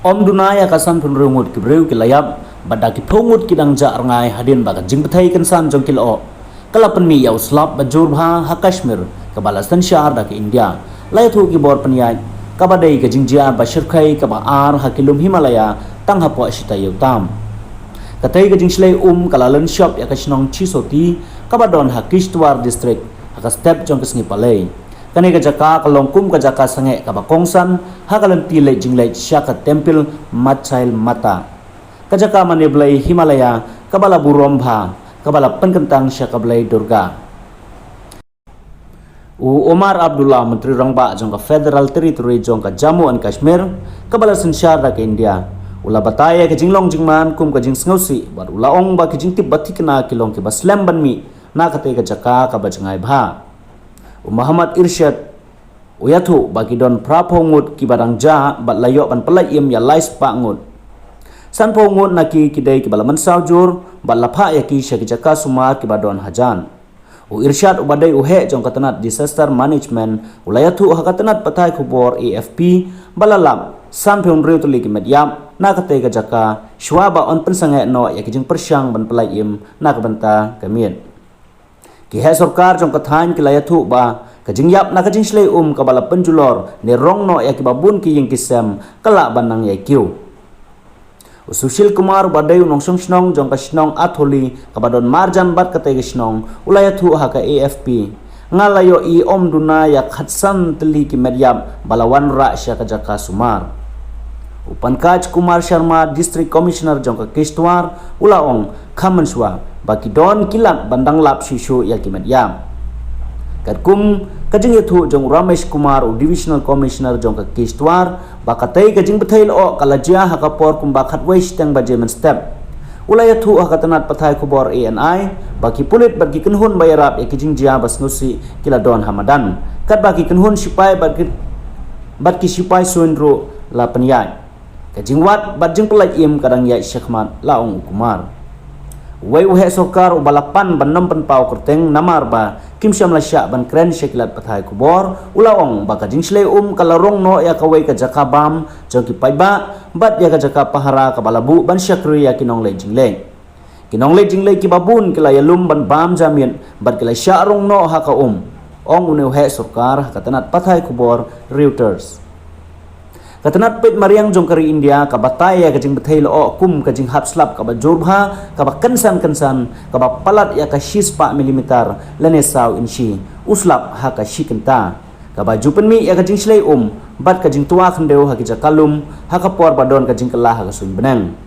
Om dunaya kasan pun rungut ki breu ki layap badak ki phongut ki dang ja rangai hadin baga jing bethai kan san jong kilo kalapan mi yaw slap bajur bha ha Kashmir ka balastan shahar da ki India lai thu ki bor panyai ka badai ka jingjia ba shirkhai ka ba ar ha kilum Himalaya tang ha po shita yaw tam ka tai ka jingslei kalalan shop ya ka shnong chisoti ka ba don ha Kishtwar district ha ka step jong ka sngi palai kani ka jaka kalongkum ka jaka sange ka ba kongsan ha kalan tilai jinglai shaka temple matchail mata ka jaka maneblai Himalaya ka bala burom bha ka bala penkentang shaka blai Durga Umar Abdullah Menteri Rangba jong ka Federal Territory jong ka Jammu and Kashmir ka bala sensyar da ka India ula bataya ka jinglong jingman kum ka jing sngosi bar ula ong ba ka jing tib bathi kana kilong ki baslam ban mi na ka te ka jaka ka ba jangai bha Muhammad Irsyad uyathu bagi don prapongut ki badang ja bat layo ban pelai im ya lais pa ngut san pongut naki kidai ki balaman saujur bat lapha ya ki syaki jaka sumar ki badon hajan Irsyad ubadai uhe jong katanat disaster management ulayathu hakatanat patai khubor AFP balalam san phon reu tuli ki medyam na kate ka jaka shwaba on pensange no ya ki jing persyang ban pelai im na ka banta kamien ki he sarkar jong kathain ki layathu ba ka jingyap na ka jingslei ka bala penjulor ne rong no ya ki babun ki ying kisam kala banang ya kiu Sushil Kumar badai unong snong jong ka snong atholi ka badon marjan bat ka te snong ulayathu ha ka AFP ngalayo i om duna ya khatsan tli ki medyam balawan ra sya ka jaka sumar Upankaj Kumar Sharma District Commissioner jong ka Kishtwar ulaong khamanswa baki don kilat bandang lap shishu ya ki medyam kadkum kajing yathu jong Ramesh Kumar Divisional Commissioner jong ka Kishtwar bakatai kajing bethai lo kalajia ha ka por kum bakhat wais tang bajemen step ulayathu ha katanat pathai khubor ANI baki pulit bagi kenhun bayarap ya kijing jia basnusi kila don hamadan kat baki kenhun sipai baki sipai suendro la penyai kajing wat bajing pelai im kadang ya Syekhmat laong Kumar Wai uhe sokar ubalapan ban nompen pau kerteng namar ba kim syam la syak ban kren syakilat pathai kubor ulaong baka jingslei kalarong no ya kawai ka jakabam jongki paiba bat ya ka jaka pahara ka balabu ban syakri ya kinong le jingle ki babun kila yalum ban bam jamin bat kila syarong no ha ka ong une uhe sokar katanat pathai kubor Reuters katanat pet mariang jong kari India ka bataya ka jing bethai lo kum ka jing hapslap ka ba jorbha ka ba kensan ka ba palat ya ka 6 mm lane saw inchi uslap ha ka shikenta ka ba jupenmi ya ka jing slei bat ka jing tua khendeu ha ki jakalum ha ka por badon ka jing kelah ha ka sun benang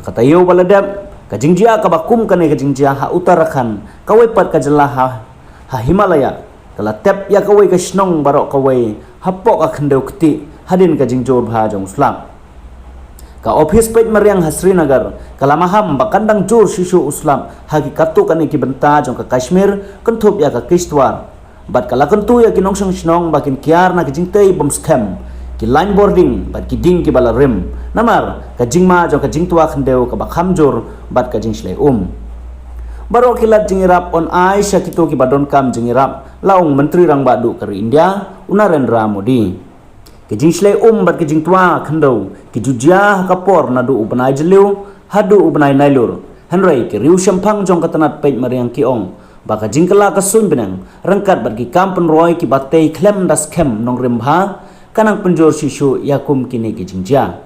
ka tayo baladap ka jing jia ka ba kum ka ne ka jing jia ha Uttarakhand ka wai pat ka jela ha Himalaya kala tep ya ka wai ka snong barok ka wai hapok ka khendeu kti hadin ka jing jor bha jong uslam ka office page mariang Srinagar kalamaham bakandang jor shishu uslam hagi katu kani ki benta jong ka Kashmir kentup ya ka Kishtwar bat kala kentu ya kinong snong bakin kiar na ki jing tei bom scam ki line boarding bat ki ding ki bala rim namar ka jing ma jong ka jing tua khendeu ka bakham jor bat ka jing slei baro kilat jingirap on Aisha kito ki badon kam jingirap laong menteri rangba du kari India Narendra Modi kijing slei bat kijing tua khendau kijujia kapor nadu ubanai jeliu hadu ubanai nailur henrai ki riu syampang jong katanat peit mariang kiong baka jingkala ka sun benang rengkat bat ki kampen roy ki batei klem das kem nong rimbha kanang penjor shishu yakum kini kijing jia